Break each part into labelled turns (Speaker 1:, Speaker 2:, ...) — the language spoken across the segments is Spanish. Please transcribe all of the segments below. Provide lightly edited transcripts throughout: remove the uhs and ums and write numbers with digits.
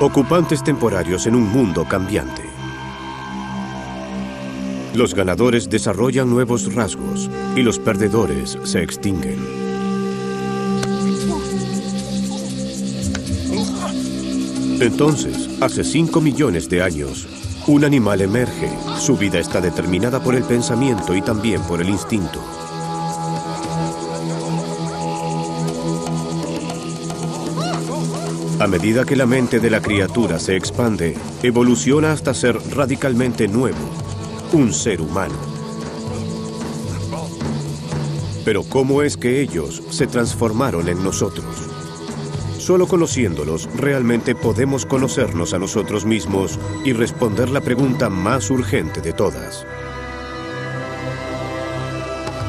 Speaker 1: Ocupantes temporarios en un mundo cambiante. Los ganadores desarrollan nuevos rasgos y los perdedores se extinguen. Entonces, hace 5 millones de años, un animal emerge. Su vida está determinada por el pensamiento y también por el instinto. A medida que la mente de la criatura se expande, evoluciona hasta ser radicalmente nuevo, un ser humano. Pero ¿cómo es que ellos se transformaron en nosotros? Solo conociéndolos, realmente podemos conocernos a nosotros mismos y responder la pregunta más urgente de todas.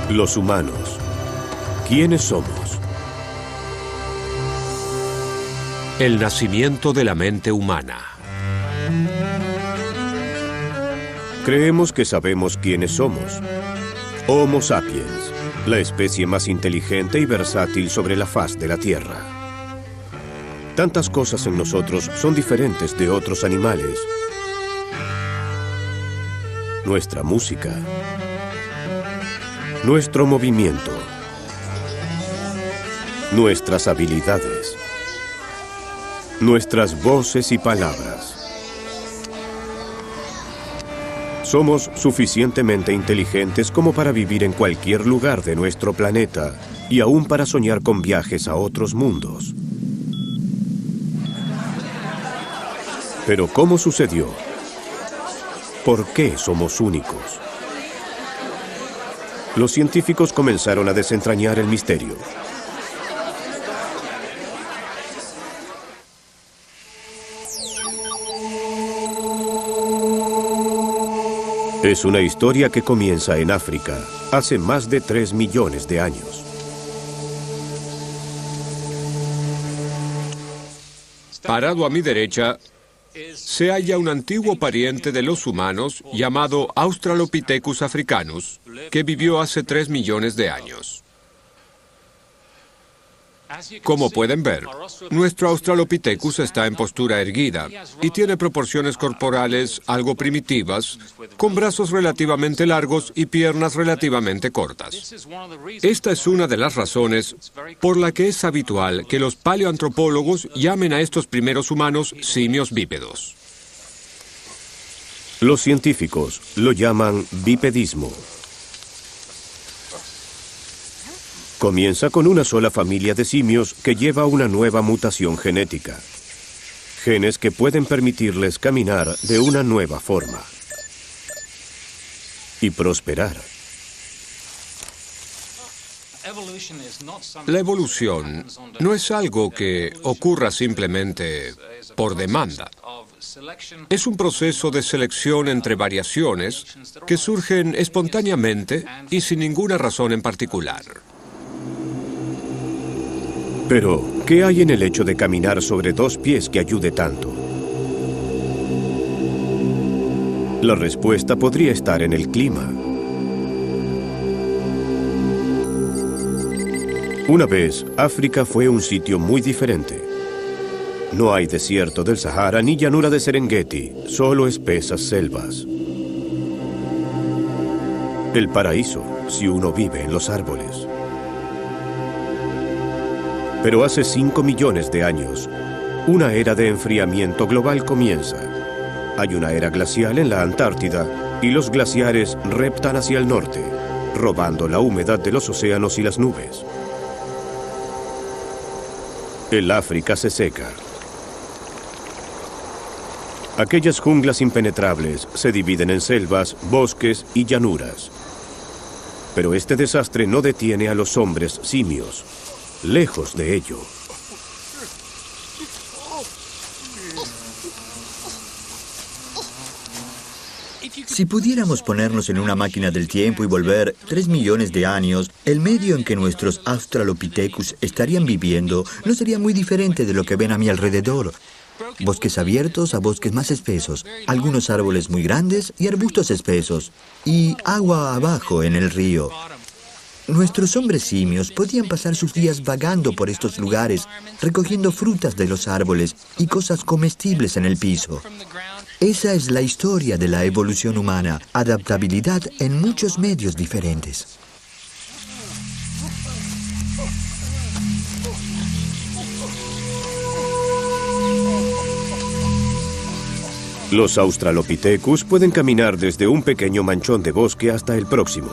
Speaker 1: Los humanos, ¿quiénes somos?
Speaker 2: El nacimiento de la mente humana.
Speaker 1: Creemos que sabemos quiénes somos. Homo sapiens, la especie más inteligente y versátil sobre la faz de la Tierra. Tantas cosas en nosotros son diferentes de otros animales. Nuestra música, nuestro movimiento, nuestras habilidades, nuestras voces y palabras. Somos suficientemente inteligentes como para vivir en cualquier lugar de nuestro planeta y aún para soñar con viajes a otros mundos. Pero ¿cómo sucedió? ¿Por qué somos únicos? Los científicos comenzaron a desentrañar el misterio. Es una historia que comienza en África, hace más de 3 millones de años.
Speaker 2: Parado a mi derecha, se halla un antiguo pariente de los humanos llamado Australopithecus africanus, que vivió hace 3 millones de años. Como pueden ver, nuestro Australopithecus está en postura erguida y tiene proporciones corporales algo primitivas, con brazos relativamente largos y piernas relativamente cortas. Esta es una de las razones por la que es habitual que los paleoantropólogos llamen a estos primeros humanos simios bípedos.
Speaker 1: Los científicos lo llaman bipedismo. Comienza con una sola familia de simios que lleva una nueva mutación genética. Genes que pueden permitirles caminar de una nueva forma. Y prosperar.
Speaker 2: La evolución no es algo que ocurra simplemente por demanda. Es un proceso de selección entre variaciones que surgen espontáneamente y sin ninguna razón en particular.
Speaker 1: Pero, ¿qué hay en el hecho de caminar sobre 2 pies que ayude tanto? La respuesta podría estar en el clima. Una vez, África fue un sitio muy diferente. No hay desierto del Sahara ni llanura de Serengeti, solo espesas selvas. El paraíso, si uno vive en los árboles. Pero hace 5 millones de años, una era de enfriamiento global comienza. Hay una era glacial en la Antártida y los glaciares reptan hacia el norte, robando la humedad de los océanos y las nubes. El África se seca. Aquellas junglas impenetrables se dividen en selvas, bosques y llanuras. Pero este desastre no detiene a los hombres simios. Lejos de ello.
Speaker 3: Si pudiéramos ponernos en una máquina del tiempo y volver 3 millones de años, el medio en que nuestros Australopithecus estarían viviendo no sería muy diferente de lo que ven a mi alrededor. Bosques abiertos a bosques más espesos, algunos árboles muy grandes y arbustos espesos, y agua abajo en el río. Nuestros hombres simios podían pasar sus días vagando por estos lugares, recogiendo frutas de los árboles y cosas comestibles en el piso. Esa es la historia de la evolución humana, adaptabilidad en muchos medios diferentes.
Speaker 1: Los Australopithecus pueden caminar desde un pequeño manchón de bosque hasta el próximo.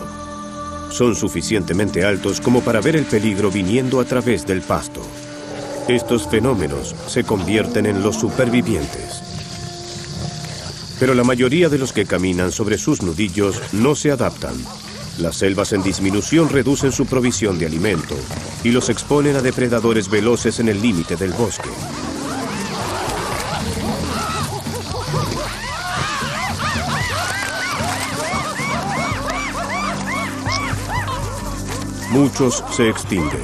Speaker 1: Son suficientemente altos como para ver el peligro viniendo a través del pasto. Estos fenómenos se convierten en los supervivientes. Pero la mayoría de los que caminan sobre sus nudillos no se adaptan. Las selvas en disminución reducen su provisión de alimento y los exponen a depredadores veloces en el límite del bosque. Muchos se extinguen.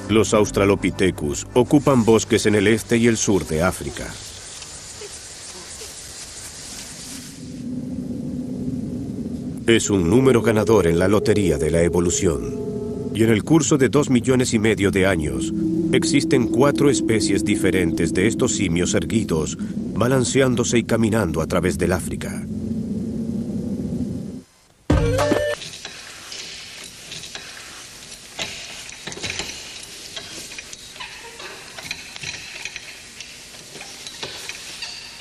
Speaker 1: Los Australopithecus ocupan bosques en el este y el sur de África. Es un número ganador en la lotería de la evolución. Y en el curso de 2,5 millones de años, existen 4 especies diferentes de estos simios erguidos, balanceándose y caminando a través del África.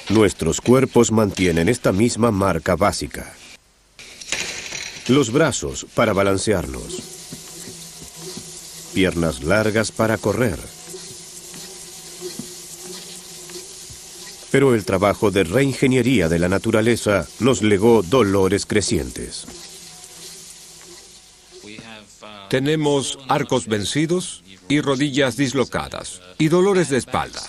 Speaker 1: Nuestros cuerpos mantienen esta misma marca básica. Los brazos para balancearnos. Piernas largas para correr. Pero el trabajo de reingeniería de la naturaleza nos legó dolores crecientes.
Speaker 2: Tenemos arcos vencidos y rodillas dislocadas y dolores de espalda.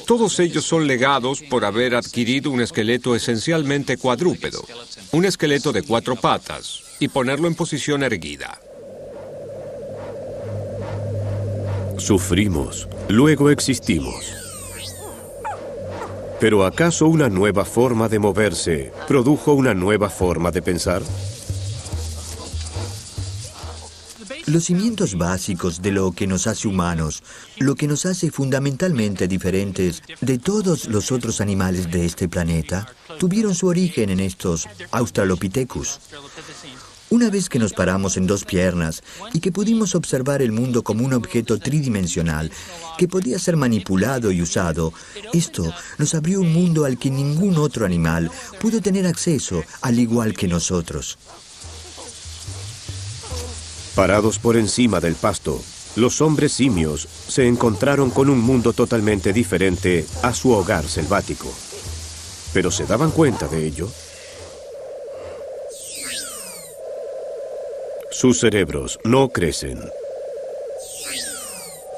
Speaker 2: Todos ellos son legados por haber adquirido un esqueleto esencialmente cuadrúpedo, un esqueleto de 4 patas, y ponerlo en posición erguida.
Speaker 1: Sufrimos, luego existimos. ¿Pero acaso una nueva forma de moverse produjo una nueva forma de pensar?
Speaker 3: Los cimientos básicos de lo que nos hace humanos, lo que nos hace fundamentalmente diferentes de todos los otros animales de este planeta, tuvieron su origen en estos Australopithecus. Una vez que nos paramos en 2 piernas y que pudimos observar el mundo como un objeto tridimensional que podía ser manipulado y usado, esto nos abrió un mundo al que ningún otro animal pudo tener acceso, al igual que nosotros.
Speaker 1: Parados por encima del pasto, los hombres simios se encontraron con un mundo totalmente diferente a su hogar selvático. ¿Pero se daban cuenta de ello? Sus cerebros no crecen.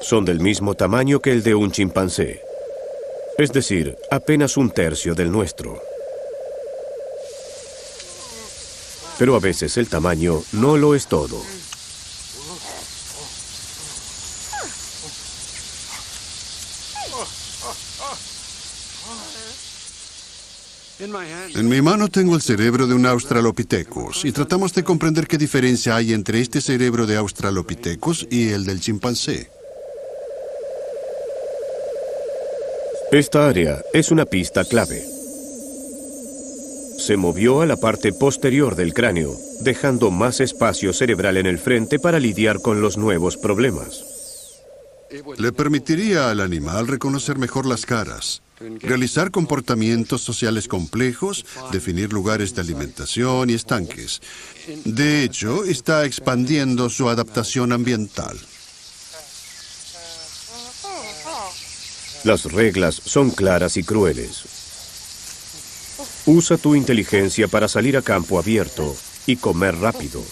Speaker 1: Son del mismo tamaño que el de un chimpancé. Es decir, apenas 1/3 del nuestro. Pero a veces el tamaño no lo es todo.
Speaker 4: En mi mano tengo el cerebro de un Australopithecus y tratamos de comprender qué diferencia hay entre este cerebro de Australopithecus y el del chimpancé.
Speaker 1: Esta área es una pista clave. Se movió a la parte posterior del cráneo, dejando más espacio cerebral en el frente para lidiar con los nuevos problemas.
Speaker 4: Le permitiría al animal reconocer mejor las caras, realizar comportamientos sociales complejos, definir lugares de alimentación y estanques. De hecho, está expandiendo su adaptación ambiental.
Speaker 1: Las reglas son claras y crueles. Usa tu inteligencia para salir a campo abierto y comer rápido,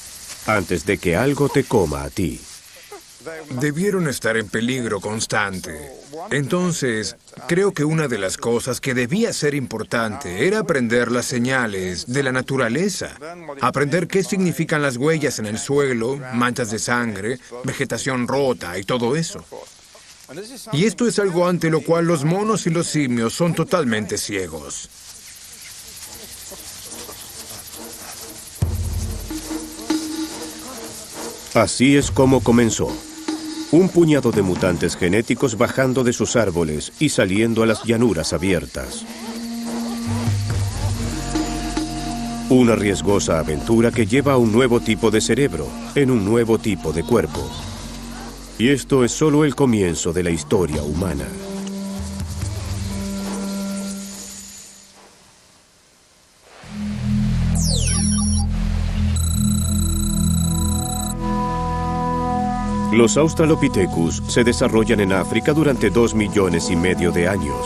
Speaker 1: antes de que algo te coma a ti.
Speaker 5: Debieron estar en peligro constante. Entonces, creo que una de las cosas que debía ser importante era aprender las señales de la naturaleza. Aprender qué significan las huellas en el suelo, manchas de sangre, vegetación rota y todo eso. Y esto es algo ante lo cual los monos y los simios son totalmente ciegos.
Speaker 1: Así es como comenzó. Un puñado de mutantes genéticos bajando de sus árboles y saliendo a las llanuras abiertas. Una riesgosa aventura que lleva a un nuevo tipo de cerebro, en un nuevo tipo de cuerpo. Y esto es solo el comienzo de la historia humana. Los Australopithecus se desarrollan en África durante 2,5 millones de años.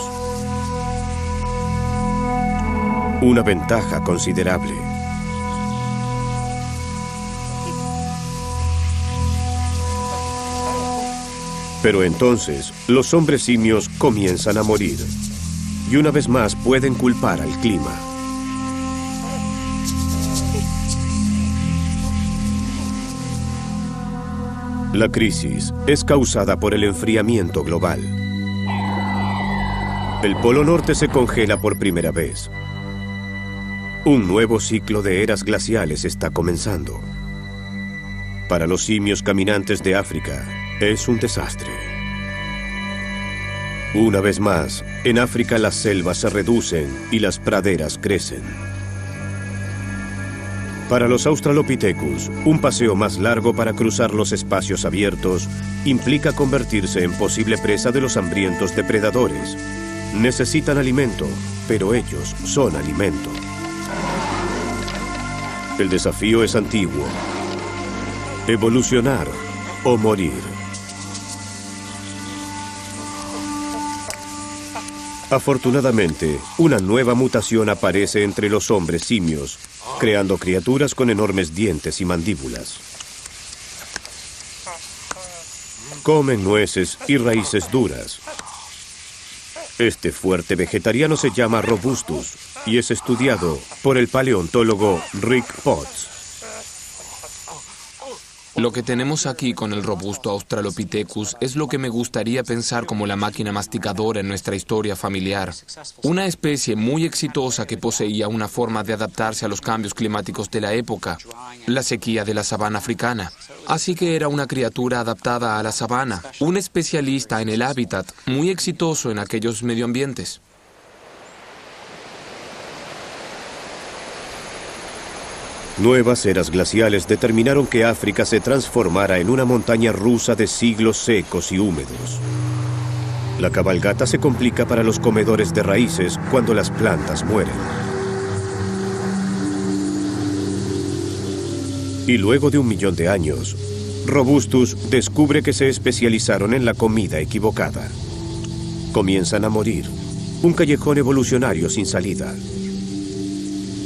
Speaker 1: Una ventaja considerable. Pero entonces, los hombres simios comienzan a morir. Y una vez más pueden culpar al clima. La crisis es causada por el enfriamiento global. El Polo Norte se congela por primera vez. Un nuevo ciclo de eras glaciales está comenzando. Para los simios caminantes de África, es un desastre. Una vez más, en África las selvas se reducen y las praderas crecen. Para los Australopithecus, un paseo más largo para cruzar los espacios abiertos implica convertirse en posible presa de los hambrientos depredadores. Necesitan alimento, pero ellos son alimento. El desafío es antiguo. Evolucionar o morir. Afortunadamente, una nueva mutación aparece entre los hombres simios, creando criaturas con enormes dientes y mandíbulas. Comen nueces y raíces duras. Este fuerte vegetariano se llama Robustus y es estudiado por el paleontólogo Rick Potts.
Speaker 6: Lo que tenemos aquí con el robusto Australopithecus es lo que me gustaría pensar como la máquina masticadora en nuestra historia familiar. Una especie muy exitosa que poseía una forma de adaptarse a los cambios climáticos de la época, la sequía de la sabana africana. Así que era una criatura adaptada a la sabana, un especialista en el hábitat, muy exitoso en aquellos medioambientes.
Speaker 1: Nuevas eras glaciales determinaron que África se transformara en una montaña rusa de siglos secos y húmedos. La cabalgata se complica para los comedores de raíces cuando las plantas mueren. Y luego de 1 millón de años, Robustus descubre que se especializaron en la comida equivocada. Comienzan a morir, un callejón evolucionario sin salida.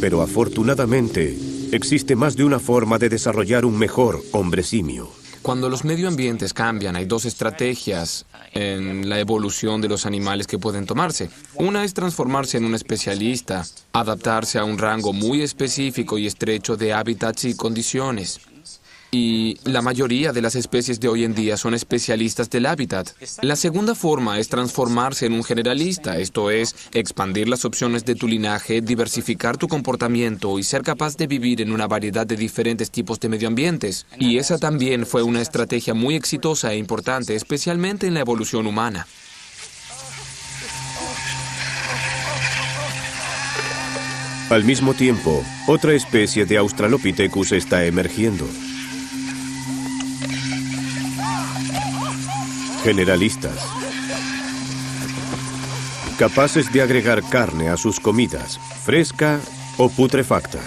Speaker 1: Pero afortunadamente, existe más de una forma de desarrollar un mejor hombre simio.
Speaker 6: Cuando los medioambientes cambian, hay 2 estrategias en la evolución de los animales que pueden tomarse. Una es transformarse en un especialista, adaptarse a un rango muy específico y estrecho de hábitats y condiciones. Y la mayoría de las especies de hoy en día son especialistas del hábitat. La segunda forma es transformarse en un generalista, esto es, expandir las opciones de tu linaje, diversificar tu comportamiento y ser capaz de vivir en una variedad de diferentes tipos de medioambientes. Y esa también fue una estrategia muy exitosa e importante, especialmente en la evolución humana.
Speaker 1: Al mismo tiempo, otra especie de Australopithecus está emergiendo. Generalistas. Capaces de agregar carne a sus comidas, fresca o putrefacta.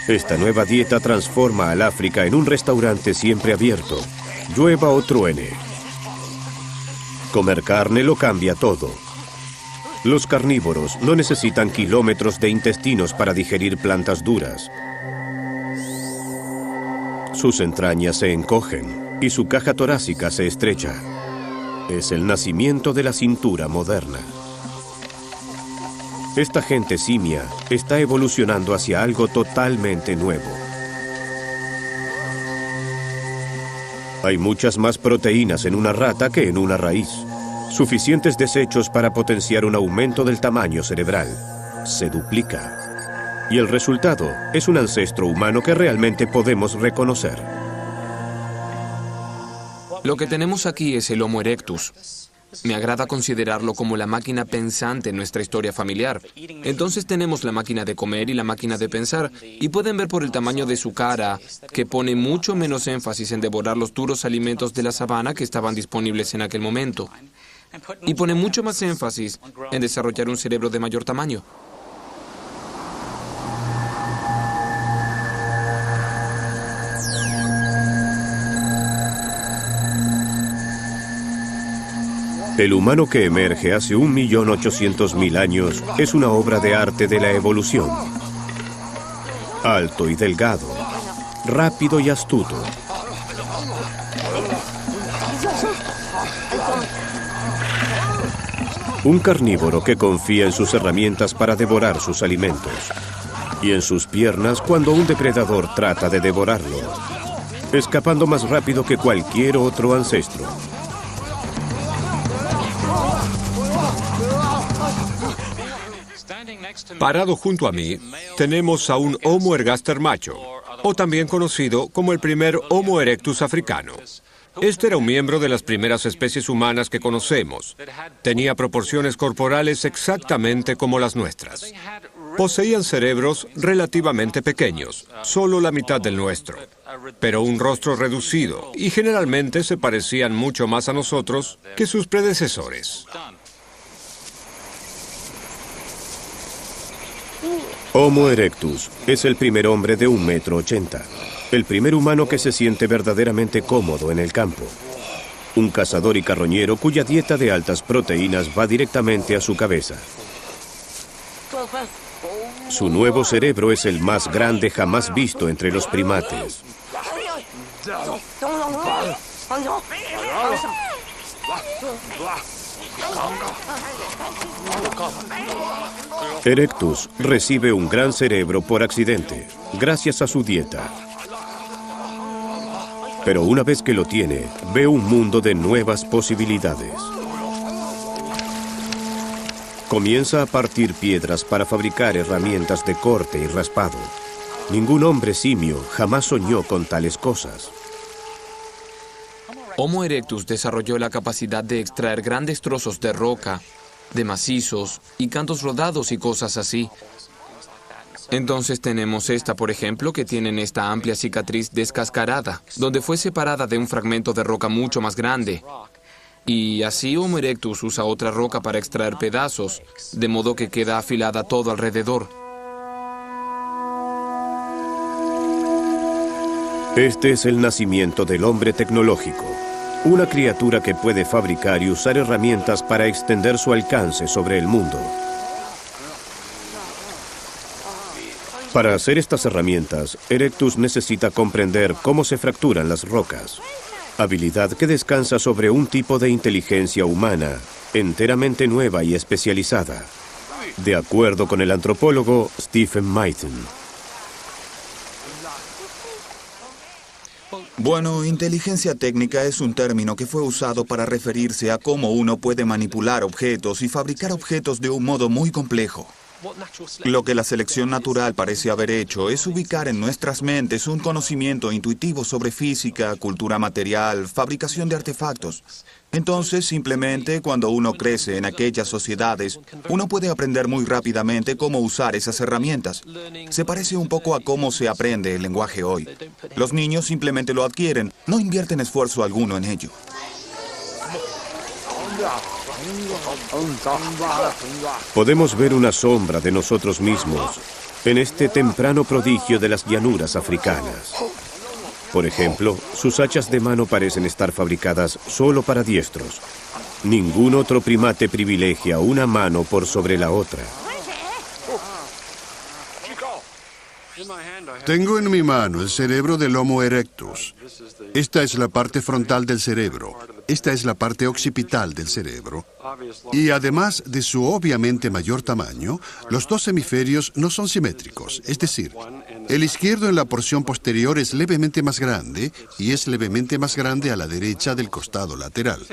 Speaker 1: Esta nueva dieta transforma al África en un restaurante siempre abierto, llueva o truene. Comer carne lo cambia todo. Los carnívoros no necesitan kilómetros de intestinos para digerir plantas duras. Sus entrañas se encogen y su caja torácica se estrecha. Es el nacimiento de la cintura moderna. Esta gente simia está evolucionando hacia algo totalmente nuevo. Hay muchas más proteínas en una rata que en una raíz. Suficientes desechos para potenciar un aumento del tamaño cerebral. Se duplica. Y el resultado es un ancestro humano que realmente podemos reconocer.
Speaker 6: Lo que tenemos aquí es el Homo erectus. Me agrada considerarlo como la máquina pensante en nuestra historia familiar. Entonces tenemos la máquina de comer y la máquina de pensar, y pueden ver por el tamaño de su cara que pone mucho menos énfasis en devorar los duros alimentos de la sabana que estaban disponibles en aquel momento, y pone mucho más énfasis en desarrollar un cerebro de mayor tamaño.
Speaker 1: El humano que emerge hace 1.800.000 años es una obra de arte de la evolución. Alto y delgado, rápido y astuto. Un carnívoro que confía en sus herramientas para devorar sus alimentos. Y en sus piernas cuando un depredador trata de devorarlo, escapando más rápido que cualquier otro ancestro.
Speaker 2: Parado junto a mí, tenemos a un Homo ergaster macho, o también conocido como el primer Homo erectus africano. Este era un miembro de las primeras especies humanas que conocemos. Tenía proporciones corporales exactamente como las nuestras. Poseían cerebros relativamente pequeños, solo la mitad del nuestro, pero un rostro reducido, y generalmente se parecían mucho más a nosotros que sus predecesores.
Speaker 1: Homo erectus es el primer hombre de 1,80 m, el primer humano que se siente verdaderamente cómodo en el campo. Un cazador y carroñero cuya dieta de altas proteínas va directamente a su cabeza. Su nuevo cerebro es el más grande jamás visto entre los primates. Erectus recibe un gran cerebro por accidente, gracias a su dieta. Pero una vez que lo tiene, ve un mundo de nuevas posibilidades. Comienza a partir piedras para fabricar herramientas de corte y raspado. Ningún hombre simio jamás soñó con tales cosas.
Speaker 6: Homo erectus desarrolló la capacidad de extraer grandes trozos de roca, de macizos y cantos rodados y cosas así. Entonces tenemos esta, por ejemplo, que tiene esta amplia cicatriz descascarada, donde fue separada de un fragmento de roca mucho más grande. Y así Homo erectus usa otra roca para extraer pedazos, de modo que queda afilada todo alrededor.
Speaker 1: Este es el nacimiento del hombre tecnológico, una criatura que puede fabricar y usar herramientas para extender su alcance sobre el mundo. Para hacer estas herramientas, Erectus necesita comprender cómo se fracturan las rocas, habilidad que descansa sobre un tipo de inteligencia humana enteramente nueva y especializada, de acuerdo con el antropólogo Stephen Mayton.
Speaker 7: Bueno, inteligencia técnica es un término que fue usado para referirse a cómo uno puede manipular objetos y fabricar objetos de un modo muy complejo. Lo que la selección natural parece haber hecho es ubicar en nuestras mentes un conocimiento intuitivo sobre física, cultura material, fabricación de artefactos. Entonces, simplemente, cuando uno crece en aquellas sociedades, uno puede aprender muy rápidamente cómo usar esas herramientas. Se parece un poco a cómo se aprende el lenguaje hoy. Los niños simplemente lo adquieren, no invierten esfuerzo alguno en ello.
Speaker 1: Podemos ver una sombra de nosotros mismos en este temprano prodigio de las llanuras africanas. Por ejemplo, sus hachas de mano parecen estar fabricadas solo para diestros. Ningún otro primate privilegia una mano por sobre la otra.
Speaker 4: Tengo en mi mano el cerebro del Homo erectus. Esta es la parte frontal del cerebro. Esta es la parte occipital del cerebro. Y además de su obviamente mayor tamaño, los dos hemisferios no son simétricos. Es decir, el izquierdo en la porción posterior es levemente más grande y es levemente más grande a la derecha del costado lateral.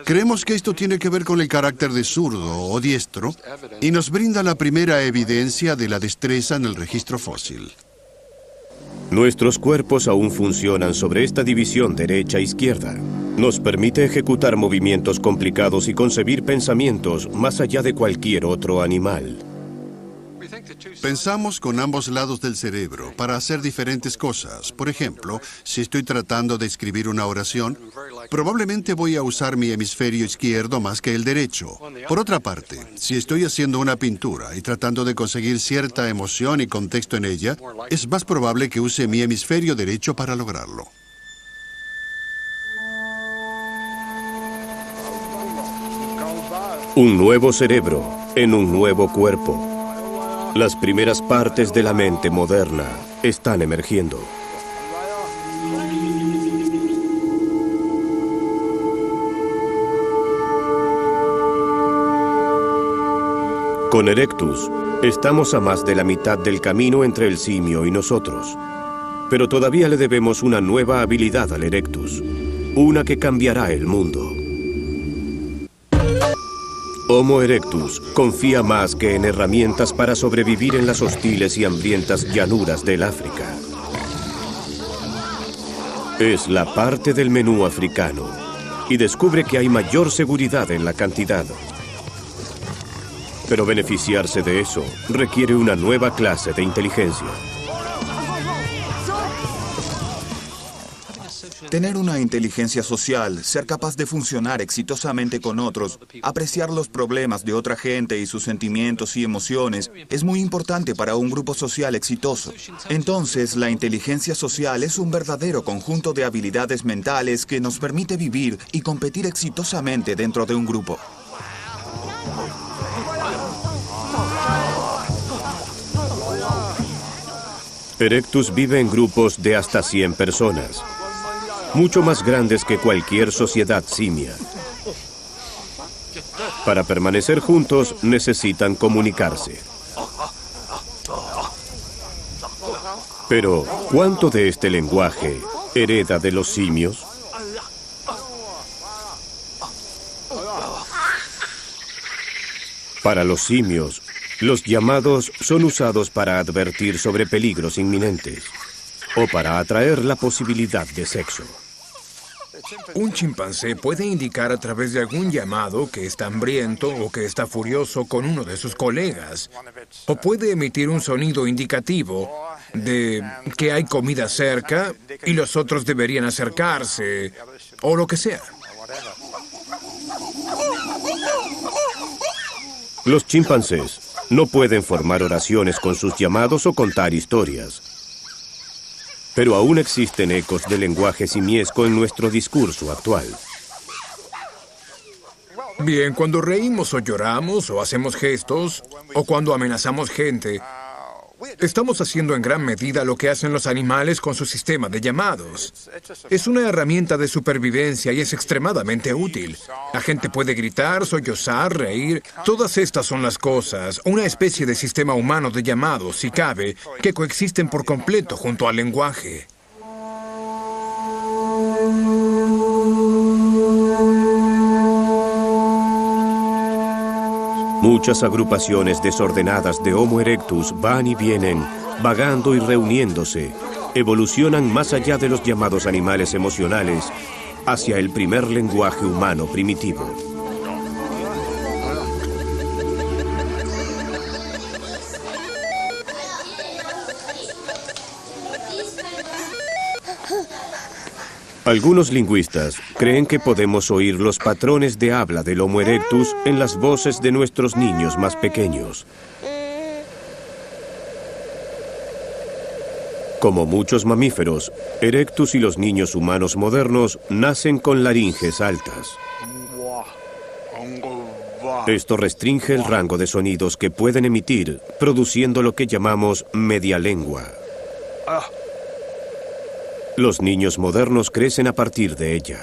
Speaker 4: Creemos que esto tiene que ver con el carácter de zurdo o diestro y nos brinda la primera evidencia de la destreza en el registro fósil.
Speaker 1: Nuestros cuerpos aún funcionan sobre esta división derecha-izquierda. Nos permite ejecutar movimientos complicados y concebir pensamientos más allá de cualquier otro animal.
Speaker 4: Pensamos con ambos lados del cerebro para hacer diferentes cosas. Por ejemplo, si estoy tratando de escribir una oración, probablemente voy a usar mi hemisferio izquierdo más que el derecho. Por otra parte, si estoy haciendo una pintura y tratando de conseguir cierta emoción y contexto en ella, es más probable que use mi hemisferio derecho para lograrlo.
Speaker 1: Un nuevo cerebro en un nuevo cuerpo. Las primeras partes de la mente moderna están emergiendo. Con Erectus, estamos a más de la mitad del camino entre el simio y nosotros. Pero todavía le debemos una nueva habilidad al Erectus, una que cambiará el mundo. Homo erectus confía más que en herramientas para sobrevivir en las hostiles y hambrientas llanuras del África. Es la parte del menú africano y descubre que hay mayor seguridad en la cantidad. Pero beneficiarse de eso requiere una nueva clase de inteligencia.
Speaker 7: Tener una inteligencia social, ser capaz de funcionar exitosamente con otros, apreciar los problemas de otra gente y sus sentimientos y emociones, es muy importante para un grupo social exitoso. Entonces, la inteligencia social es un verdadero conjunto de habilidades mentales que nos permite vivir y competir exitosamente dentro de un grupo.
Speaker 1: Erectus vive en grupos de hasta 100 personas. Mucho más grandes que cualquier sociedad simia. Para permanecer juntos, necesitan comunicarse. Pero, ¿cuánto de este lenguaje hereda de los simios? Para los simios, los llamados son usados para advertir sobre peligros inminentes o para atraer la posibilidad de sexo.
Speaker 5: Un chimpancé puede indicar a través de algún llamado que está hambriento o que está furioso con uno de sus colegas. O puede emitir un sonido indicativo de que hay comida cerca y los otros deberían acercarse, o lo que sea.
Speaker 1: Los chimpancés no pueden formar oraciones con sus llamados o contar historias. Pero aún existen ecos del lenguaje simiesco en nuestro discurso actual.
Speaker 5: Bien, cuando reímos o lloramos o hacemos gestos o cuando amenazamos gente, estamos haciendo en gran medida lo que hacen los animales con su sistema de llamados. Es una herramienta de supervivencia y es extremadamente útil. La gente puede gritar, sollozar, reír. Todas estas son las cosas, una especie de sistema humano de llamados, si cabe, que coexisten por completo junto al lenguaje.
Speaker 1: Muchas agrupaciones desordenadas de Homo erectus van y vienen, vagando y reuniéndose, evolucionan más allá de los llamados animales emocionales hacia el primer lenguaje humano primitivo. Algunos lingüistas creen que podemos oír los patrones de habla del Homo erectus en las voces de nuestros niños más pequeños. Como muchos mamíferos, Erectus y los niños humanos modernos nacen con laringes altas. Esto restringe el rango de sonidos que pueden emitir, produciendo lo que llamamos medialengua. Los niños modernos crecen a partir de ella.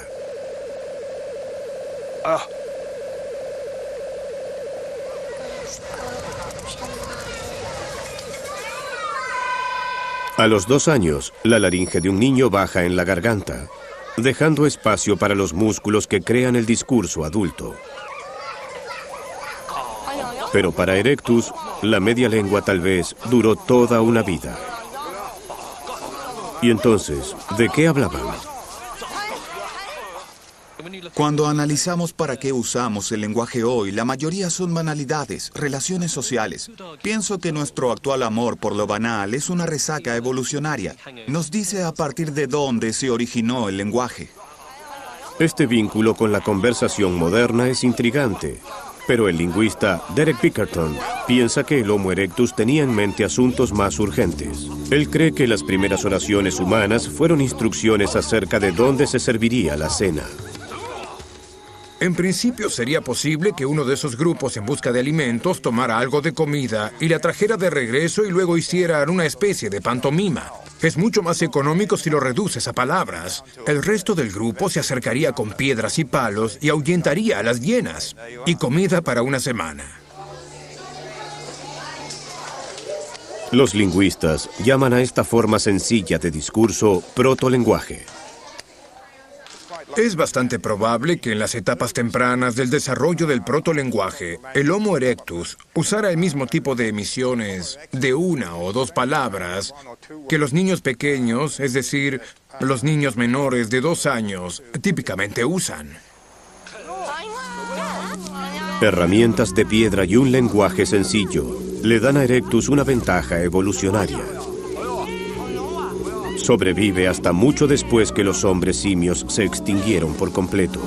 Speaker 1: A los 2 años, la laringe de un niño baja en la garganta, dejando espacio para los músculos que crean el discurso adulto. Pero para Erectus, la media lengua tal vez duró toda una vida. Y entonces, ¿de qué hablaban?
Speaker 7: Cuando analizamos para qué usamos el lenguaje hoy, la mayoría son banalidades, relaciones sociales. Pienso que nuestro actual amor por lo banal es una resaca evolucionaria. Nos dice a partir de dónde se originó el lenguaje.
Speaker 1: Este vínculo con la conversación moderna es intrigante, pero el lingüista Derek Bickerton piensa que el Homo erectus tenía en mente asuntos más urgentes. Él cree que las primeras oraciones humanas fueron instrucciones acerca de dónde se serviría la cena.
Speaker 5: En principio sería posible que uno de esos grupos en busca de alimentos tomara algo de comida y la trajera de regreso y luego hicieran una especie de pantomima. Es mucho más económico si lo reduces a palabras. El resto del grupo se acercaría con piedras y palos y ahuyentaría a las hienas. Y comida para una semana.
Speaker 1: Los lingüistas llaman a esta forma sencilla de discurso protolenguaje.
Speaker 5: Es bastante probable que en las etapas tempranas del desarrollo del protolenguaje, el Homo erectus usara el mismo tipo de emisiones de 1 o 2 palabras que los niños pequeños, es decir, los niños menores de 2 años, típicamente usan.
Speaker 1: Herramientas de piedra y un lenguaje sencillo le dan a Erectus una ventaja evolucionaria. Sobrevive hasta mucho después que los hombres simios se extinguieron por completo.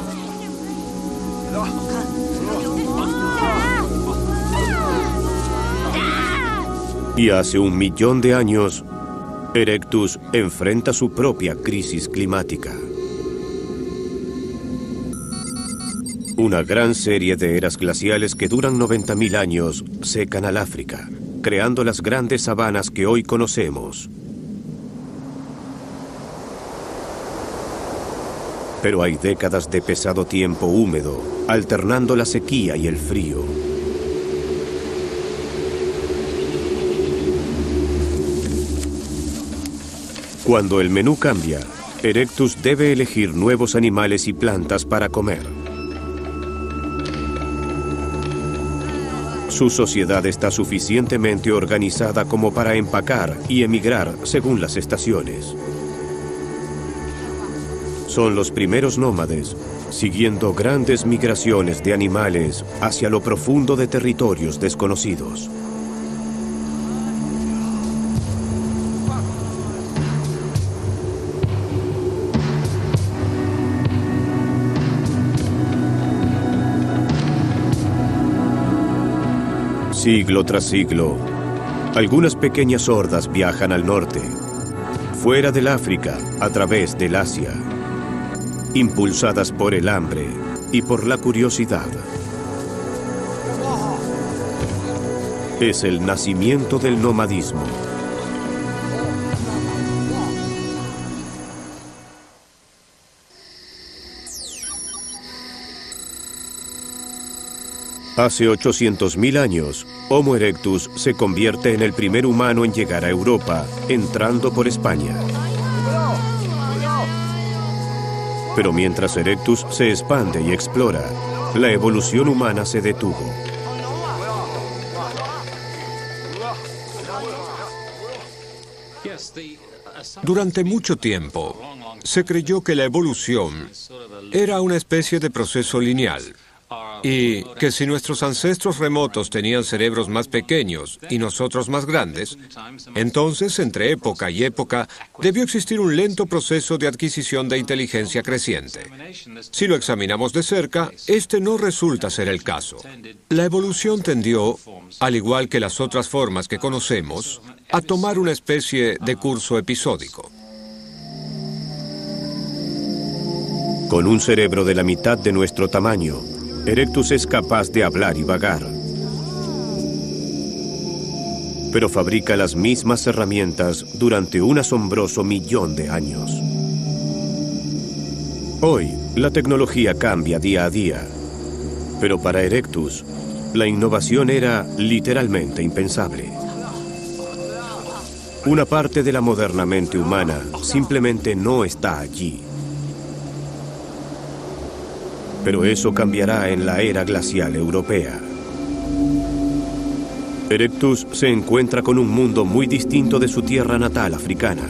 Speaker 1: Y hace 1 millón de años, Erectus enfrenta su propia crisis climática. Una gran serie de eras glaciales que duran 90.000 años secan al África, creando las grandes sabanas que hoy conocemos. Pero hay décadas de pesado tiempo húmedo, alternando la sequía y el frío. Cuando el menú cambia, Erectus debe elegir nuevos animales y plantas para comer. Su sociedad está suficientemente organizada como para empacar y emigrar según las estaciones. Son los primeros nómades, siguiendo grandes migraciones de animales hacia lo profundo de territorios desconocidos. Siglo tras siglo, algunas pequeñas hordas viajan al norte, fuera del África, a través del Asia, impulsadas por el hambre y por la curiosidad. Es el nacimiento del nomadismo. Hace 800.000 años, Homo erectus se convierte en el primer humano en llegar a Europa, entrando por España. Pero mientras Erectus se expande y explora, la evolución humana se detuvo.
Speaker 2: Durante mucho tiempo, se creyó que la evolución era una especie de proceso lineal y que si nuestros ancestros remotos tenían cerebros más pequeños y nosotros más grandes, entonces entre época y época debió existir un lento proceso de adquisición de inteligencia creciente. Si lo examinamos de cerca, este no resulta ser el caso. La evolución tendió, al igual que las otras formas que conocemos, a tomar una especie de curso episódico.
Speaker 1: Con un cerebro de la mitad de nuestro tamaño, Erectus es capaz de hablar y vagar. Pero fabrica las mismas herramientas durante un asombroso 1.000.000 de años. Hoy, la tecnología cambia día a día, pero para Erectus, la innovación era literalmente impensable. Una parte de la moderna mente humana simplemente no está allí. Pero eso cambiará en la era glacial europea. Erectus se encuentra con un mundo muy distinto de su tierra natal africana.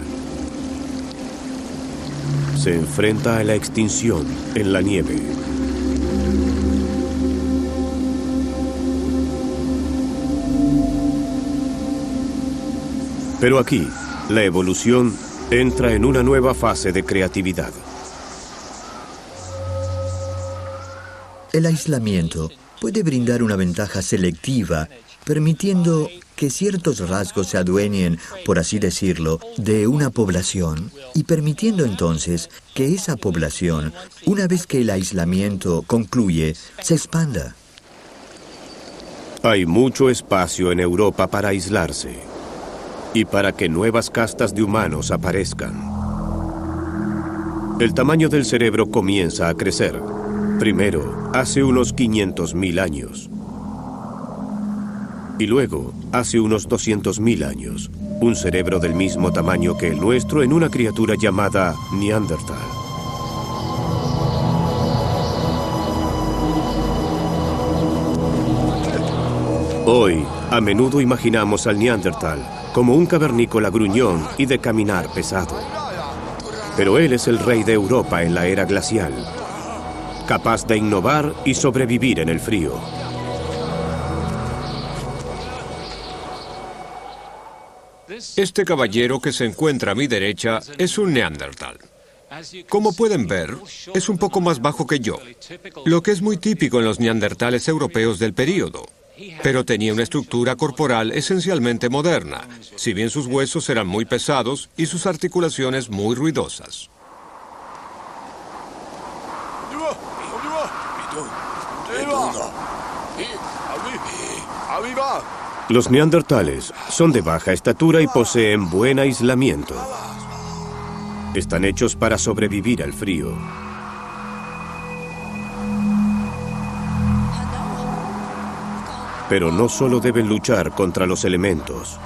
Speaker 1: Se enfrenta a la extinción en la nieve. Pero aquí, la evolución entra en una nueva fase de creatividad.
Speaker 3: El aislamiento puede brindar una ventaja selectiva, permitiendo que ciertos rasgos se adueñen, por así decirlo, de una población y permitiendo entonces que esa población, una vez que el aislamiento concluye, se expanda.
Speaker 1: Hay mucho espacio en Europa para aislarse y para que nuevas castas de humanos aparezcan. El tamaño del cerebro comienza a crecer. Primero, hace unos 500.000 años. Y luego, hace unos 200.000 años, un cerebro del mismo tamaño que el nuestro en una criatura llamada Neandertal. Hoy, a menudo imaginamos al Neandertal como un cavernícola gruñón y de caminar pesado. Pero él es el rey de Europa en la era glacial, capaz de innovar y sobrevivir en el frío.
Speaker 2: Este caballero que se encuentra a mi derecha es un neandertal. Como pueden ver, es un poco más bajo que yo, lo que es muy típico en los neandertales europeos del período. Pero tenía una estructura corporal esencialmente moderna, si bien sus huesos eran muy pesados y sus articulaciones muy ruidosas.
Speaker 1: Los neandertales son de baja estatura y poseen buen aislamiento. Están hechos para sobrevivir al frío. Pero no solo deben luchar contra los elementos.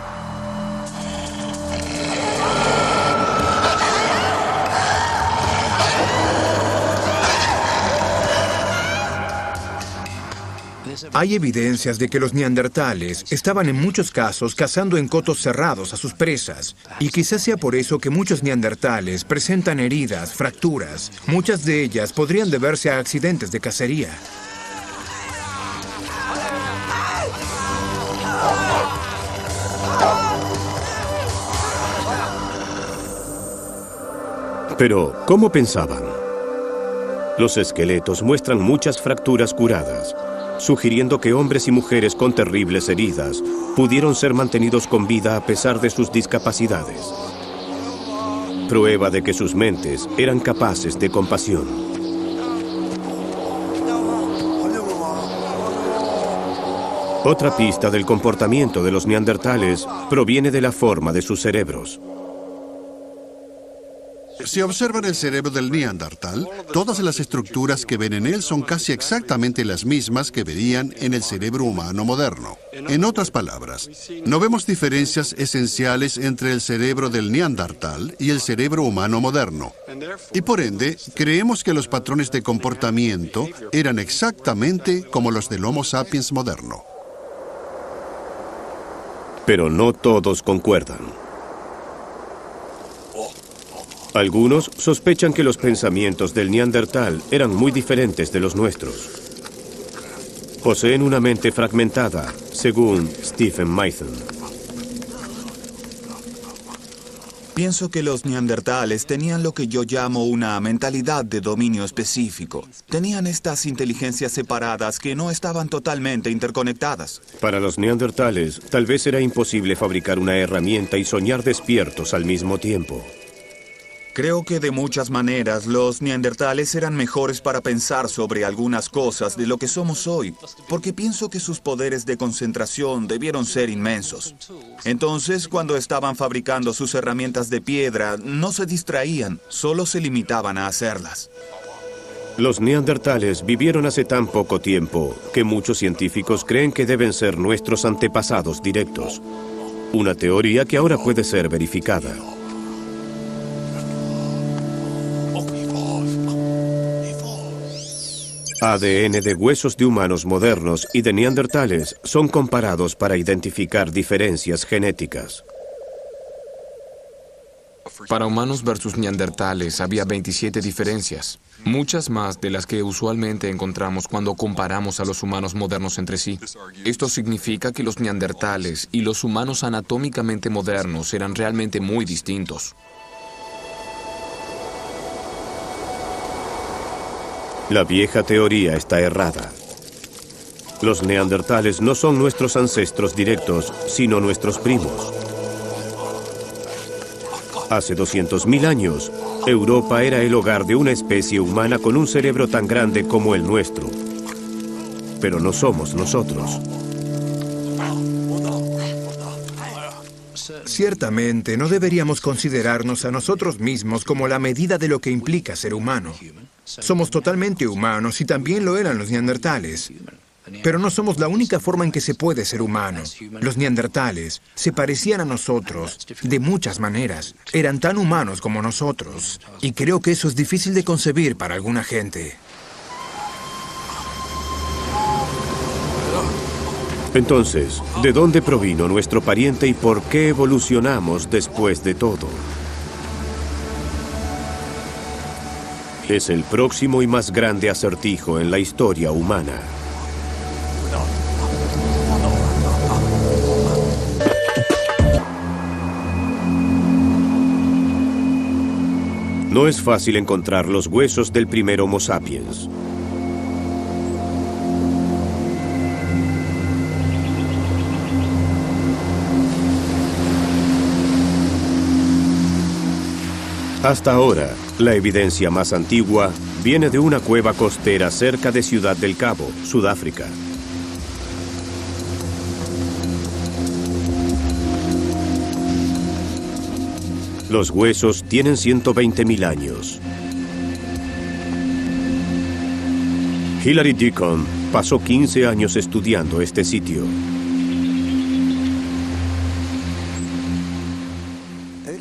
Speaker 5: Hay evidencias de que los neandertales estaban en muchos casos cazando en cotos cerrados a sus presas. Y quizás sea por eso que muchos neandertales presentan heridas, fracturas. Muchas de ellas podrían deberse a accidentes de cacería.
Speaker 1: Pero, ¿cómo pensaban? Los esqueletos muestran muchas fracturas curadas, sugiriendo que hombres y mujeres con terribles heridas pudieron ser mantenidos con vida a pesar de sus discapacidades. Prueba de que sus mentes eran capaces de compasión. Otra pista del comportamiento de los neandertales proviene de la forma de sus cerebros.
Speaker 4: Si observan el cerebro del Neandertal, todas las estructuras que ven en él son casi exactamente las mismas que verían en el cerebro humano moderno. En otras palabras, no vemos diferencias esenciales entre el cerebro del Neandertal y el cerebro humano moderno. Y por ende, creemos que los patrones de comportamiento eran exactamente como los del Homo sapiens moderno.
Speaker 1: Pero no todos concuerdan. Algunos sospechan que los pensamientos del Neandertal eran muy diferentes de los nuestros. Poseen una mente fragmentada, según Stephen Mason.
Speaker 7: Pienso que los neandertales tenían lo que yo llamo una mentalidad de dominio específico. Tenían estas inteligencias separadas que no estaban totalmente interconectadas.
Speaker 1: Para los neandertales, tal vez era imposible fabricar una herramienta y soñar despiertos al mismo tiempo.
Speaker 7: Creo que de muchas maneras los neandertales eran mejores para pensar sobre algunas cosas de lo que somos hoy, porque pienso que sus poderes de concentración debieron ser inmensos. Entonces, cuando estaban fabricando sus herramientas de piedra, no se distraían, solo se limitaban a hacerlas.
Speaker 1: Los neandertales vivieron hace tan poco tiempo que muchos científicos creen que deben ser nuestros antepasados directos. Una teoría que ahora puede ser verificada. ADN de huesos de humanos modernos y de neandertales son comparados para identificar diferencias genéticas.
Speaker 6: Para humanos versus neandertales había 27 diferencias, muchas más de las que usualmente encontramos cuando comparamos a los humanos modernos entre sí. Esto significa que los neandertales y los humanos anatómicamente modernos eran realmente muy distintos.
Speaker 1: La vieja teoría está errada. Los neandertales no son nuestros ancestros directos, sino nuestros primos. Hace 200.000 años, Europa era el hogar de una especie humana con un cerebro tan grande como el nuestro. Pero no somos nosotros.
Speaker 5: Ciertamente, no deberíamos considerarnos a nosotros mismos como la medida de lo que implica ser humano. Somos totalmente humanos y también lo eran los neandertales. Pero no somos la única forma en que se puede ser humano. Los neandertales se parecían a nosotros de muchas maneras. Eran tan humanos como nosotros. Y creo que eso es difícil de concebir para alguna gente.
Speaker 1: Entonces, ¿de dónde provino nuestro pariente y por qué evolucionamos después de todo? Es el próximo y más grande acertijo en la historia humana. No es fácil encontrar los huesos del primer Homo sapiens. Hasta ahora, la evidencia más antigua viene de una cueva costera cerca de Ciudad del Cabo, Sudáfrica. Los huesos tienen 120.000 años. Hilary Deacon pasó 15 años estudiando este sitio.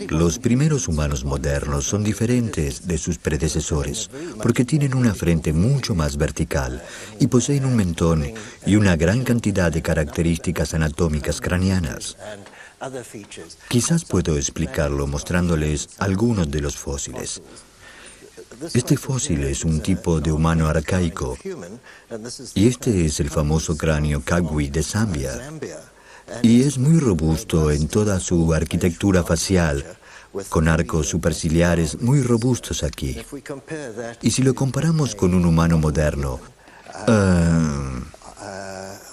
Speaker 3: Los primeros humanos modernos son diferentes de sus predecesores porque tienen una frente mucho más vertical y poseen un mentón y una gran cantidad de características anatómicas craneanas. Quizás puedo explicarlo mostrándoles algunos de los fósiles. Este fósil es un tipo de humano arcaico y este es el famoso cráneo Kagwi de Zambia. Y es muy robusto en toda su arquitectura facial, con arcos superciliares muy robustos aquí. Y si lo comparamos con un humano moderno,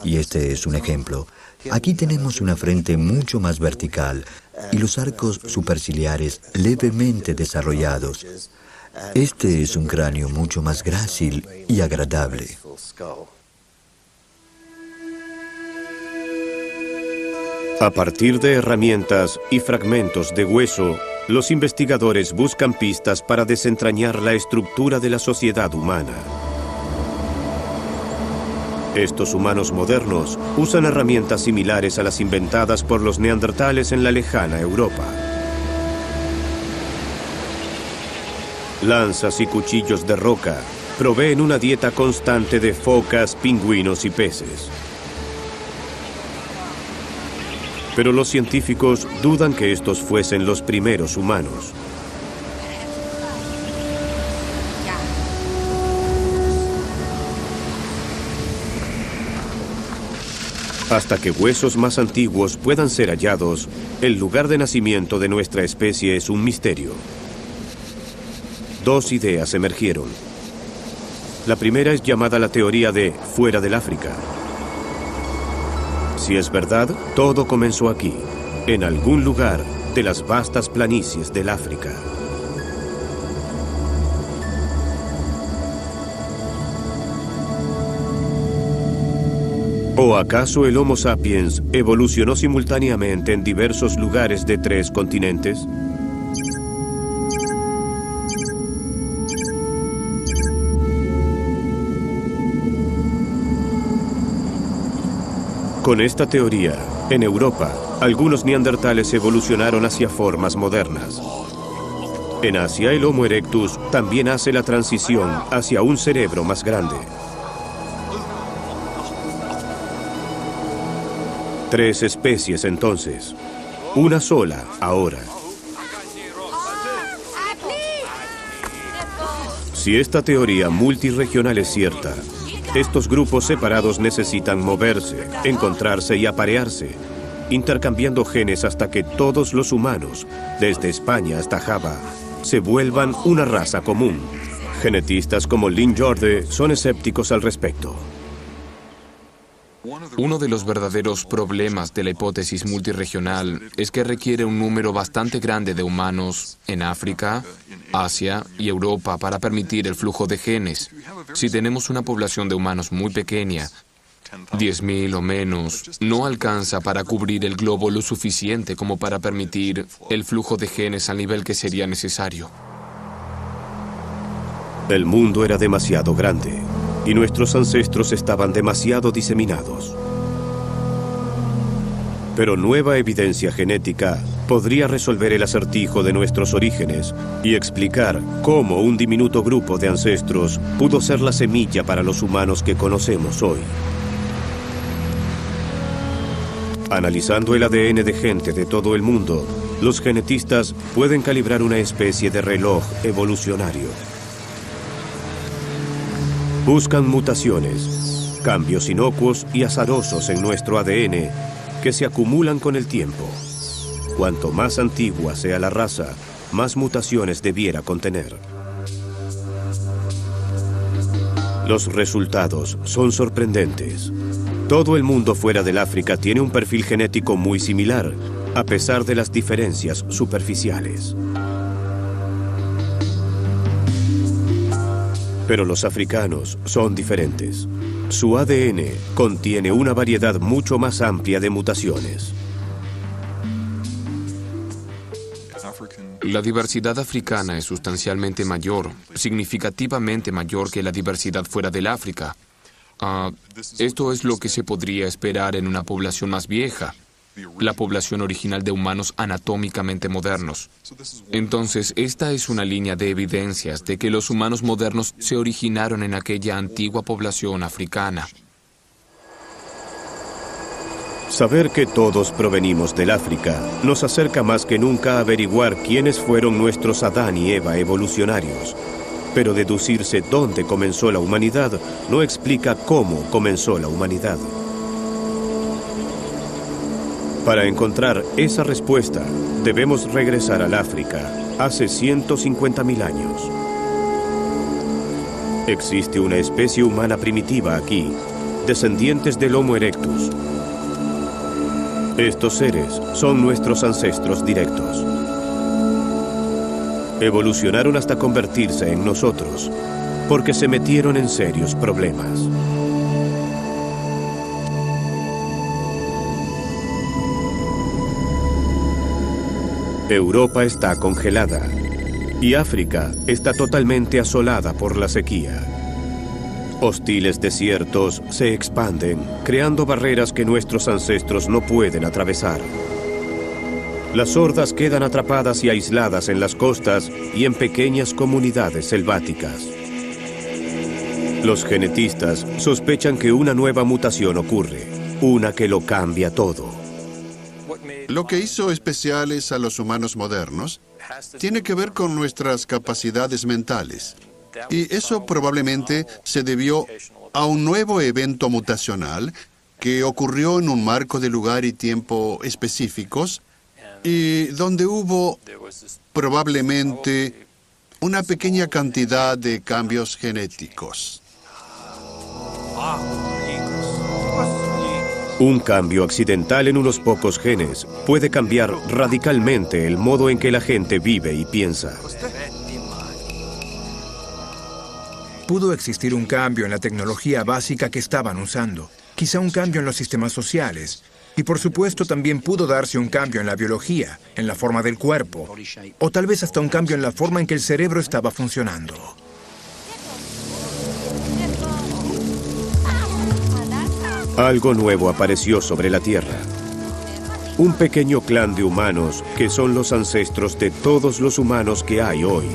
Speaker 3: y este es un ejemplo, aquí tenemos una frente mucho más vertical y los arcos superciliares levemente desarrollados. Este es un cráneo mucho más grácil y agradable.
Speaker 1: A partir de herramientas y fragmentos de hueso, los investigadores buscan pistas para desentrañar la estructura de la sociedad humana. Estos humanos modernos usan herramientas similares a las inventadas por los neandertales en la lejana Europa. Lanzas y cuchillos de roca proveen una dieta constante de focas, pingüinos y peces. Pero los científicos dudan que estos fuesen los primeros humanos. Hasta que huesos más antiguos puedan ser hallados, el lugar de nacimiento de nuestra especie es un misterio. Dos ideas emergieron. La primera es llamada la teoría de fuera del África. Si es verdad, todo comenzó aquí, en algún lugar de las vastas planicies del África. ¿O acaso el Homo sapiens evolucionó simultáneamente en diversos lugares de 3 continentes? Con esta teoría, en Europa, algunos neandertales evolucionaron hacia formas modernas. En Asia, el Homo erectus también hace la transición hacia un cerebro más grande. 3 especies entonces. Una sola ahora. Si esta teoría multirregional es cierta, estos grupos separados necesitan moverse, encontrarse y aparearse, intercambiando genes hasta que todos los humanos, desde España hasta Java, se vuelvan una raza común. Genetistas como Lynn Jorde son escépticos al respecto.
Speaker 6: Uno de los verdaderos problemas de la hipótesis multirregional es que requiere un número bastante grande de humanos en África, Asia y Europa para permitir el flujo de genes. Si tenemos una población de humanos muy pequeña, 10.000 o menos, no alcanza para cubrir el globo lo suficiente como para permitir el flujo de genes al nivel que sería necesario.
Speaker 1: El mundo era demasiado grande y nuestros ancestros estaban demasiado diseminados. Pero nueva evidencia genética podría resolver el acertijo de nuestros orígenes y explicar cómo un diminuto grupo de ancestros pudo ser la semilla para los humanos que conocemos hoy. Analizando el ADN de gente de todo el mundo, los genetistas pueden calibrar una especie de reloj evolucionario. Buscan mutaciones, cambios inocuos y azarosos en nuestro ADN que se acumulan con el tiempo. Cuanto más antigua sea la raza, más mutaciones debiera contener. Los resultados son sorprendentes. Todo el mundo fuera del África tiene un perfil genético muy similar, a pesar de las diferencias superficiales. Pero los africanos son diferentes. Su ADN contiene una variedad mucho más amplia de mutaciones.
Speaker 6: La diversidad africana es sustancialmente mayor, significativamente mayor que la diversidad fuera del África. Esto es lo que se podría esperar en una población más vieja, la población original de humanos anatómicamente modernos. Entonces, esta es una línea de evidencias de que los humanos modernos se originaron en aquella antigua población africana.
Speaker 1: Saber que todos provenimos del África nos acerca más que nunca a averiguar quiénes fueron nuestros Adán y Eva evolucionarios. Pero deducirse dónde comenzó la humanidad no explica cómo comenzó la humanidad. Para encontrar esa respuesta, debemos regresar al África hace 150.000 años. Existe una especie humana primitiva aquí, descendientes del Homo erectus. Estos seres son nuestros ancestros directos. Evolucionaron hasta convertirse en nosotros, porque se metieron en serios problemas. Europa está congelada y África está totalmente asolada por la sequía. Hostiles desiertos se expanden, creando barreras que nuestros ancestros no pueden atravesar. Las hordas quedan atrapadas y aisladas en las costas y en pequeñas comunidades selváticas. Los genetistas sospechan que una nueva mutación ocurre, una que lo cambia todo.
Speaker 4: Lo que hizo especiales a los humanos modernos tiene que ver con nuestras capacidades mentales. Y eso probablemente se debió a un nuevo evento mutacional que ocurrió en un marco de lugar y tiempo específicos y donde hubo probablemente una pequeña cantidad de cambios genéticos.
Speaker 1: Un cambio accidental en unos pocos genes puede cambiar radicalmente el modo en que la gente vive y piensa.
Speaker 5: Pudo existir un cambio en la tecnología básica que estaban usando, quizá un cambio en los sistemas sociales, y por supuesto también pudo darse un cambio en la biología, en la forma del cuerpo, o tal vez hasta un cambio en la forma en que el cerebro estaba funcionando.
Speaker 1: Algo nuevo apareció sobre la Tierra. Un pequeño clan de humanos que son los ancestros de todos los humanos que hay hoy.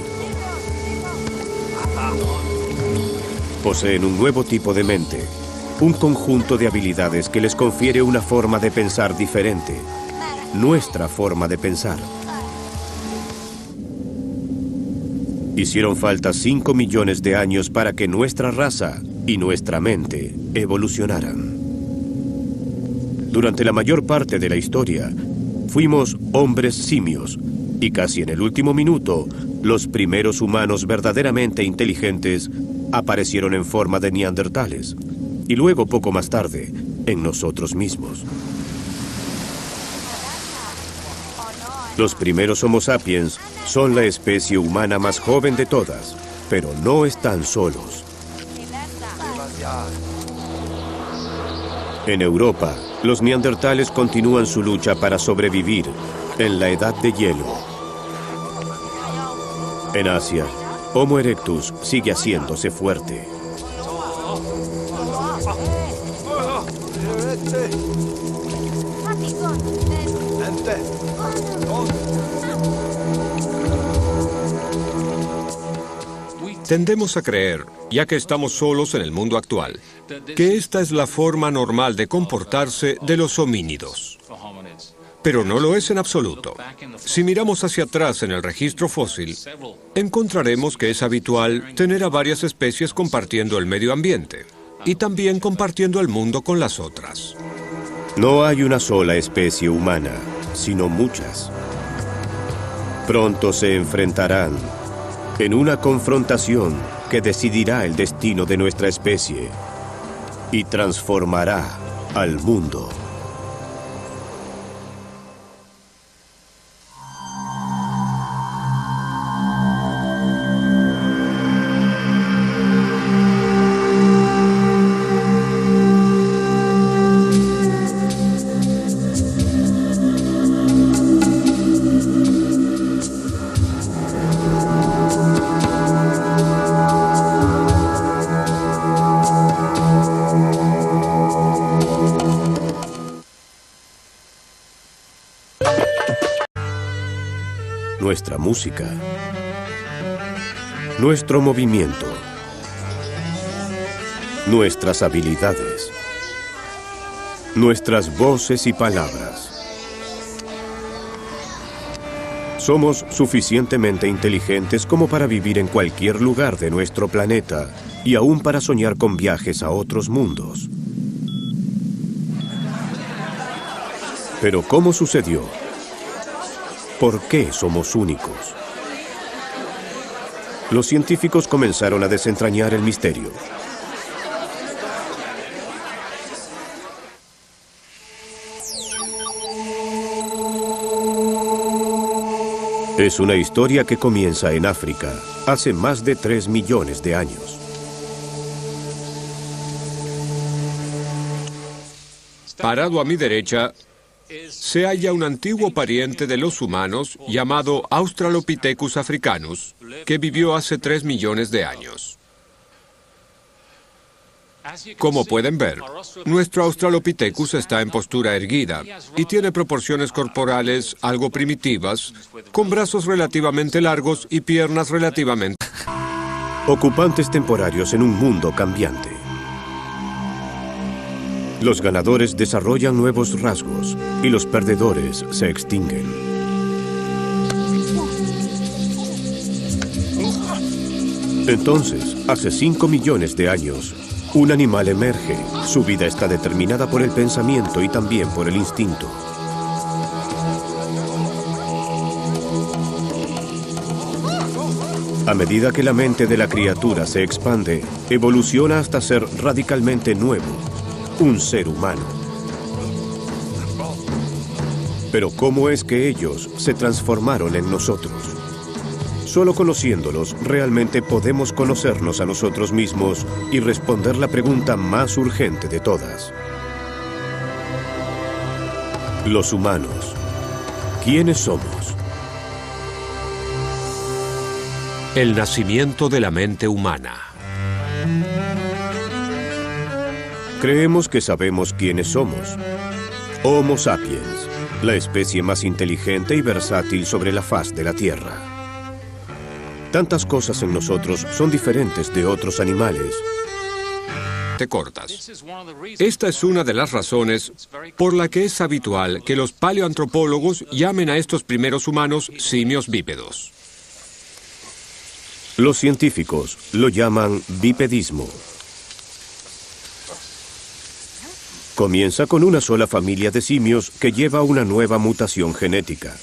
Speaker 1: Poseen un nuevo tipo de mente, un conjunto de habilidades que les confiere una forma de pensar diferente, nuestra forma de pensar. Hicieron falta 5 millones de años para que nuestra raza y nuestra mente evolucionaran. Durante la mayor parte de la historia, fuimos hombres simios, y casi en el último minuto, los primeros humanos verdaderamente inteligentes aparecieron en forma de neandertales, y luego, poco más tarde, en nosotros mismos. Los primeros Homo sapiens son la especie humana más joven de todas, pero no están solos. En Europa, los neandertales continúan su lucha para sobrevivir en la edad de hielo. En Asia, Homo erectus sigue haciéndose fuerte.
Speaker 2: Tendemos a creer, ya que estamos solos en el mundo actual, que esta es la forma normal de comportarse de los homínidos. Pero no lo es en absoluto. Si miramos hacia atrás en el registro fósil, encontraremos que es habitual tener a varias especies compartiendo el medio ambiente y también compartiendo el mundo con las otras.
Speaker 1: No hay una sola especie humana, sino muchas. Pronto se enfrentarán en una confrontación que decidirá el destino de nuestra especie y transformará al mundo. Nuestra música, nuestro movimiento, nuestras habilidades, nuestras voces y palabras. Somos suficientemente inteligentes como para vivir en cualquier lugar de nuestro planeta y aún para soñar con viajes a otros mundos. Pero ¿cómo sucedió? ¿Por qué somos únicos? Los científicos comenzaron a desentrañar el misterio. Es una historia que comienza en África, hace más de 3 millones de años.
Speaker 2: Parado a mi derecha, se halla un antiguo pariente de los humanos llamado Australopithecus africanus, que vivió hace 3 millones de años. Como pueden ver, nuestro Australopithecus está en postura erguida y tiene proporciones corporales algo primitivas, con brazos relativamente largos y piernas relativamente...
Speaker 1: Ocupantes temporarios en un mundo cambiante. Los ganadores desarrollan nuevos rasgos y los perdedores se extinguen. Entonces, hace 5 millones de años, un animal emerge. Su vida está determinada por el pensamiento y también por el instinto. A medida que la mente de la criatura se expande, evoluciona hasta ser radicalmente nuevo. Un ser humano. Pero ¿cómo es que ellos se transformaron en nosotros? Solo conociéndolos, realmente podemos conocernos a nosotros mismos y responder la pregunta más urgente de todas. Los humanos, ¿quiénes somos?
Speaker 2: El nacimiento de la mente humana.
Speaker 1: Creemos que sabemos quiénes somos. Homo sapiens, la especie más inteligente y versátil sobre la faz de la Tierra. Tantas cosas en nosotros son diferentes de otros animales.
Speaker 2: Te cortas. Esta es una de las razones por la que es habitual que los paleoantropólogos llamen a estos primeros humanos simios bípedos.
Speaker 1: Los científicos lo llaman bipedismo. Comienza con una sola familia de simios que lleva una nueva mutación genética.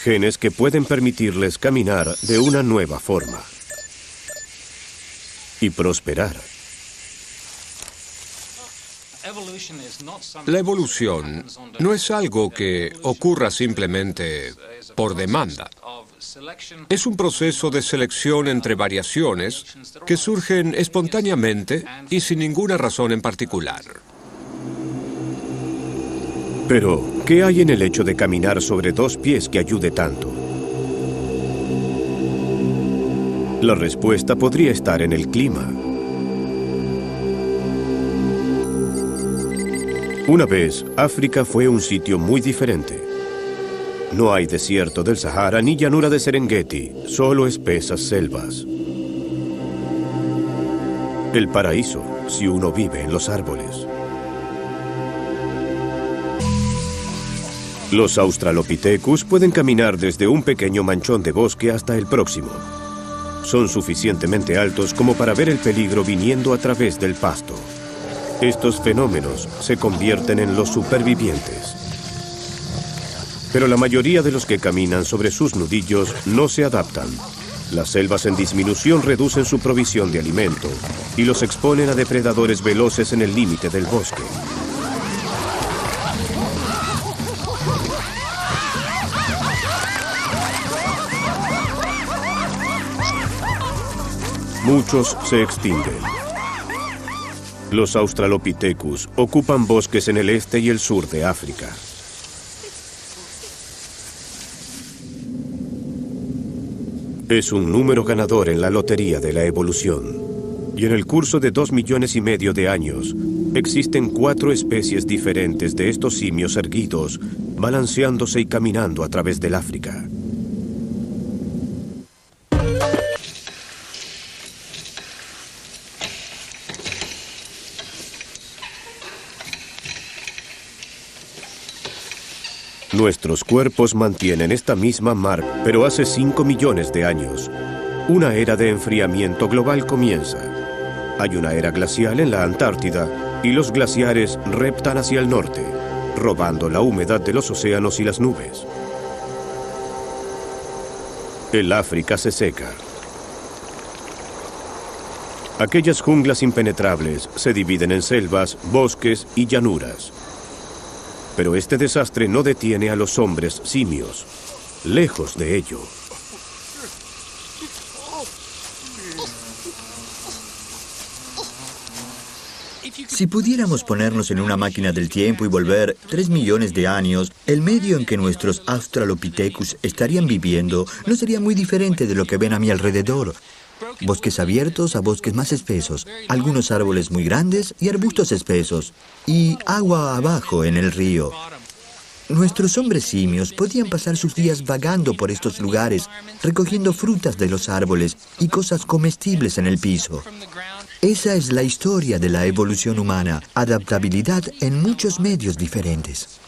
Speaker 1: Genes que pueden permitirles caminar de una nueva forma y prosperar.
Speaker 2: La evolución no es algo que ocurra simplemente por demanda. Es un proceso de selección entre variaciones que surgen espontáneamente y sin ninguna razón en particular.
Speaker 1: Pero, ¿qué hay en el hecho de caminar sobre dos pies que ayude tanto? La respuesta podría estar en el clima. Una vez, África fue un sitio muy diferente. No hay desierto del Sahara ni llanura de Serengeti, solo espesas selvas. El paraíso, si uno vive en los árboles. Los Australopithecus pueden caminar desde un pequeño manchón de bosque hasta el próximo. Son suficientemente altos como para ver el peligro viniendo a través del pasto. Estos fenómenos se convierten en los supervivientes. Pero la mayoría de los que caminan sobre sus nudillos no se adaptan. Las selvas en disminución reducen su provisión de alimento y los exponen a depredadores veloces en el límite del bosque. Muchos se extinguen. Los Australopithecus ocupan bosques en el este y el sur de África. Es un número ganador en la lotería de la evolución. Y en el curso de 2,5 millones de años, existen 4 especies diferentes de estos simios erguidos, balanceándose y caminando a través del África. Nuestros cuerpos mantienen esta misma marca, pero hace 5 millones de años, una era de enfriamiento global comienza. Hay una era glacial en la Antártida y los glaciares reptan hacia el norte, robando la humedad de los océanos y las nubes. El África se seca. Aquellas junglas impenetrables se dividen en selvas, bosques y llanuras. Pero este desastre no detiene a los hombres simios. Lejos de ello.
Speaker 3: Si pudiéramos ponernos en una máquina del tiempo y volver 3 millones de años, el medio en que nuestros Australopithecus estarían viviendo no sería muy diferente de lo que ven a mi alrededor. Bosques abiertos a bosques más espesos, algunos árboles muy grandes y arbustos espesos, y agua abajo en el río. Nuestros hombres simios podían pasar sus días vagando por estos lugares, recogiendo frutas de los árboles y cosas comestibles en el piso. Esa es la historia de la evolución humana, adaptabilidad en muchos medios diferentes.